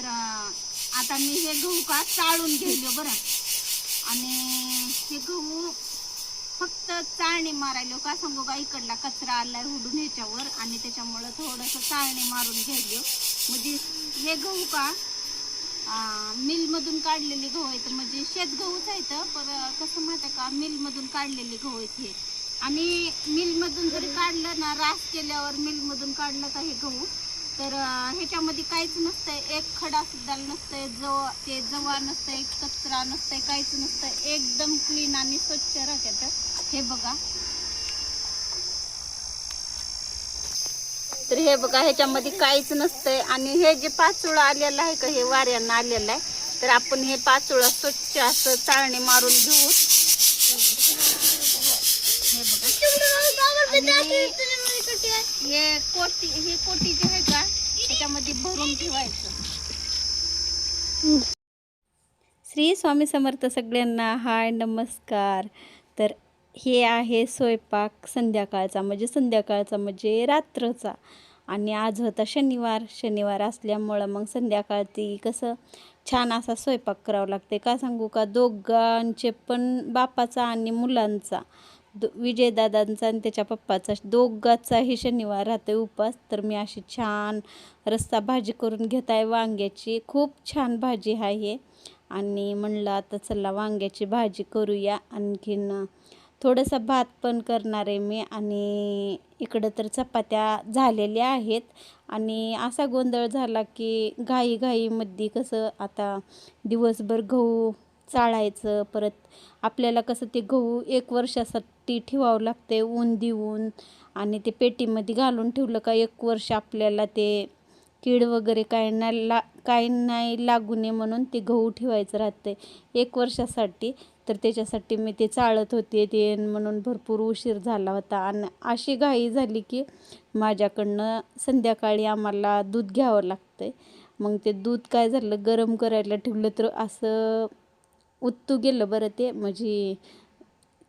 तर आता मी हे गहू का चाळून घेलो बरं, आणि हे गहू फक्त चाळणी मारायलो का सांगू का, इकडला कचरा आलाय हुडून ह्याच्यावर, आणि त्याच्यामुळं थोडंसं चाळणी मारून घ्यायलो. म्हणजे हे गहू का मिलमधून काढलेली गहू आहेत, म्हणजे शेत गहूच आहेत, पण कसं माहिती का, मिलमधून काढलेली गहू आहेत हे. आणि मिलमधून जरी काढलं ना, रास केल्यावर मिलमधून काढलं का हे गहू, तर ह्याच्यामध्ये काहीच नसतंय, एक खडा सुद्धा नसतंय, ते जवा नसतंय, कचरा नसतंय, काहीच नसतंय, एकदम क्लीन आणि स्वच्छ राहतात. हे बघा, तर हे बघा, ह्याच्यामध्ये काहीच नसतंय. आणि हे जे पाचोळा आलेलं आहे का, हे वाऱ्यांना आलेलं आहे, तर आपण हे पाचोळा स्वच्छ असं चाळणी मारून घेऊ. हे बघा, हे कोटी जे आहे का, ह्याच्यामध्ये भरून ठेवायचं. श्री स्वामी समर्थ सगळ्यांना. हाय, नमस्कार. तर हे आहे स्वयंपाक संध्याकाळचा, म्हणजे रात्रचा. आणि आज होता शनिवार असल्यामुळं मग संध्याकाळची कसं छान असा स्वयंपाक करावा लागते. का सांगू का, दोघांचे पण, बापाचा आणि मुलांचा, विजयदादांचा आणि त्याच्या पप्पाचा, दोघांचाही शनिवार राहते उपास. तर मी अशी छान रस्सा भाजी करून घेत आहे वांग्याची. खूप छान भाजी आहे हे. आणि म्हणलं आता चला वांग्याची भाजी करूया. आणखीन थोडासा भात पण करणार आहे मी. आणि इकडं तर चपात्या झालेल्या आहेत. आणि असा गोंधळ झाला की घाईमध्ये कसं आता दिवसभर गहू चाळायचं, परत आपल्याला कसं ते गहू 1 वर्षासाठी ठेवावं लागते ऊन देऊन. आणि ते पेटीमध्ये घालून ठेवलं का 1 वर्ष आपल्याला ते कीड वगैरे काही नाही लागू नये म्हणून ते गहू ठेवायचं राहते 1 वर्षासाठी. तर त्याच्यासाठी मी ते चाळत होते ते, म्हणून भरपूर उशीर झाला होता. आणि अशी घाई झाली की माझ्याकडनं संध्याकाळी आम्हाला दूध घ्यावं लागतं. मग ते दूध काय झालं, गरम करायला ठेवलं तर असं उत्तू गेलं बरं ते, म्हणजे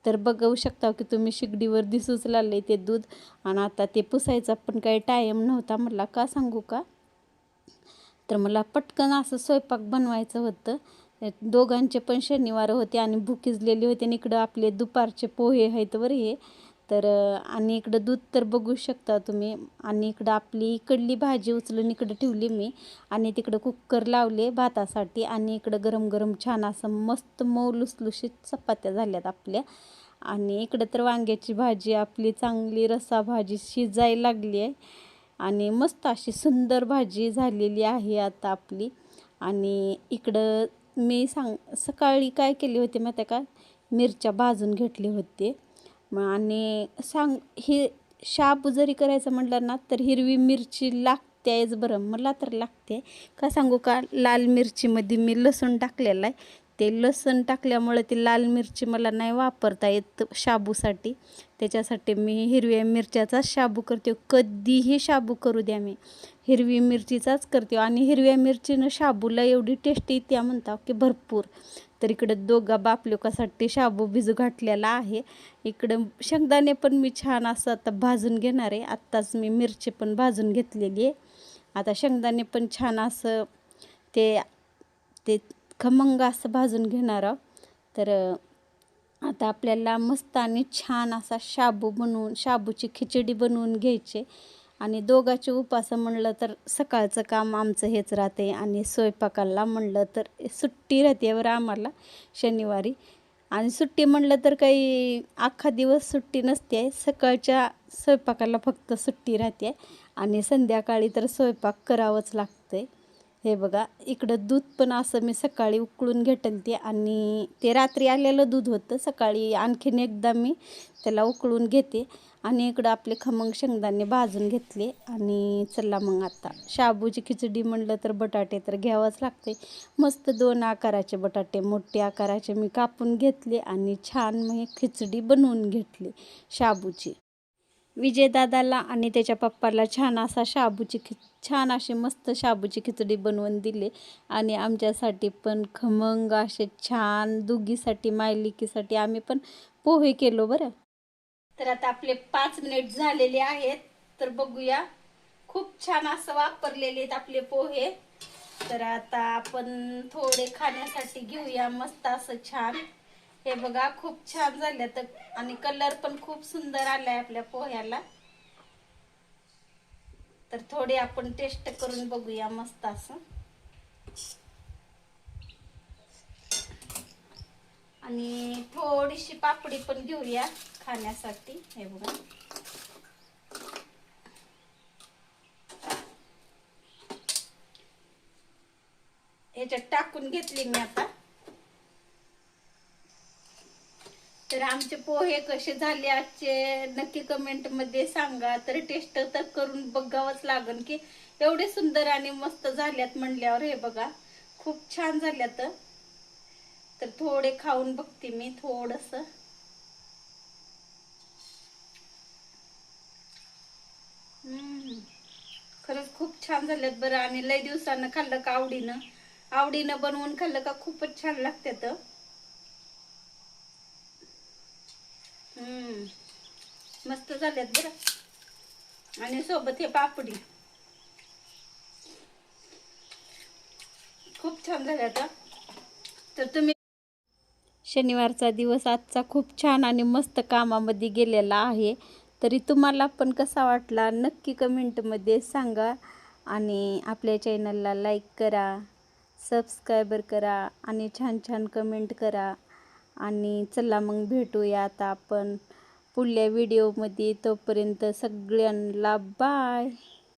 तर बघू शकता की तुम्ही, शिगडीवर दिसूच लागले ते दूध. आणि आता ते पुसायचा पण काही टाईम नव्हता मला. का सांगू का, तर मला पटकन असं स्वयंपाक बनवायचं होतं. दोघांचे पण शनिवार होते आणि भुकीजलेली होते. आणि इकडं आपले दुपारचे पोहे आहेत बरं हे. तर आणि इकडं दूध तर बघू शकता तुम्ही. आणि इकडं आपली इकडली भाजी उचलून इकडं ठेवली मी. आणि तिकडं कुकर लावले भातासाठी. आणि इकडं गरम गरम छान असं मस्त मऊ लुसलुशीत चपात्या झाल्यात आपल्या. आणि इकडं तर वांग्याची भाजी आपली चांगली रस्सा भाजी शिजायला लागली आहे. आणि मस्त अशी सुंदर भाजी झालेली आहे आता आपली. आणि इकडं मी सकाळी काय केले होते माहिती आहे का, मिरच्या भाजून घेतले होते. आणि हे शाबू जरी करायचं म्हटलं ना, तर हिरवी मिरची लागतेच बरं, मला तर लागते. का सांगू का, लाल मिरचीमध्ये मी लसूण टाकलेला आहे. ते लसूण टाकल्यामुळे ती लाल मिरची मला नाही वापरता येत शाबूसाठी. त्याच्यासाठी मी हिरव्या मिरच्याचाच शाबू करते. कधीही शाबू करू द्या, मी हिरवी मिरचीचाच करते. आणि हिरव्या मिरचीनं शाबूला एवढी टेस्ट येते म्हणता की भरपूर. तर इकडं दोघा बापलोकासाठी शाबू भिजू घातलेला आहे. इकडं शेंगदाणे पण मी छान असं आता भाजून घेणार आहे. आत्ताच मी मिरची पण भाजून घेतलेली आहे. आता शेंगदाणे पण छान असं ते खमंग असं भाजून घेणार आहोत. तर आता आपल्याला मस्त आणि छान असा शाबूची खिचडी बनवून घ्यायची. आणि दोघांचे उपास म्हणलं तर सकाळचं काम आमचं हेच राहते. आणि स्वयंपाकाला म्हणलं तर सुट्टी राहते बरं आम्हाला शनिवारी. आणि सुट्टी म्हणलं तर काही अख्खा दिवस सुट्टी नसते. सकाळच्या स्वयंपाकाला फक्त सुट्टी राहते. आणि संध्याकाळी तर स्वयंपाक करावंच लागतं. हे बघा, इकडं दूध पण असं मी सकाळी उकळून घेतलं आणि ते रात्री आलेलं दूध होतं. सकाळी आणखीन एकदा मी त्याला उकळून घेते. आणि इकडं आपले खमंग शेंगदाणे भाजून घेतले. आणि चला मग आता शाबूची खिचडी म्हणलं तर बटाटे तर घ्यावंच लागते. मस्त 2 आकाराचे बटाटे, मोठे आकाराचे मी कापून घेतले. आणि छान मग खिचडी बनवून घेतली शाबूची. विजयदादाला आणि त्याच्या पप्पाला छान अशी मस्त शाबूची खिचडी बनवून दिली. आणि आमच्यासाठी पण खमंग असे छान दोघीसाठी, मायलिकीसाठी आम्ही पण पोहे केलो बरं. तर आता आपले 5 मिनिट झालेले आहेत. तर बघूया, खूप छान असं वापरलेले आहेत आपले पोहे. तर आता आपण थोडे खाण्यासाठी घेऊया मस्त असं छान. हे बघा खूप छान झाले तर, आणि कलर पण खूप सुंदर आलाय आपल्या पोह्याला. तर थोडे आपण टेस्ट करून बघूया मस्त असं. आणि थोडीशी पापडी पण घेऊया खाण्यासाठी. हे बघा ह्याच्यात टाकून घेतली मी आता. तर आमचे पोहे कसे झाले आजचे नक्की कमेंट मध्ये सांगा. तर टेस्ट तर करून बघावंच लागन की एवढे सुंदर आणि मस्त झाल्यात म्हणल्यावर. हे बघा खूप छान झाल्यात. तर थोडे खाऊन बघते मी थोडस. खरंच खूप छान झाल्यात बरं. आणि लय दिवसानं खाल्लं का आवडीनं आवडीनं बनवून खाल्लं का खूपच छान लागतात. मस्त झाल्यात बरं. आणि सोबत हे पापडी खूप छान झाल्यात. तर तुम्ही शनिवारचा दिवस आजचा खूप छान आणि मस्त कामामध्ये गेलेला आहे. तरी तुम्हाला पण कसा वाटला नक्की कमेंटमध्ये सांगा. आणि आपल्या चॅनलला लाईक करा, सबस्क्रायबर करा आणि छान छान कमेंट करा. आणि चला मग भेटूया आता आपण पुढल्या व्हिडिओमध्ये. तोपर्यंत सगळ्यांना बाय.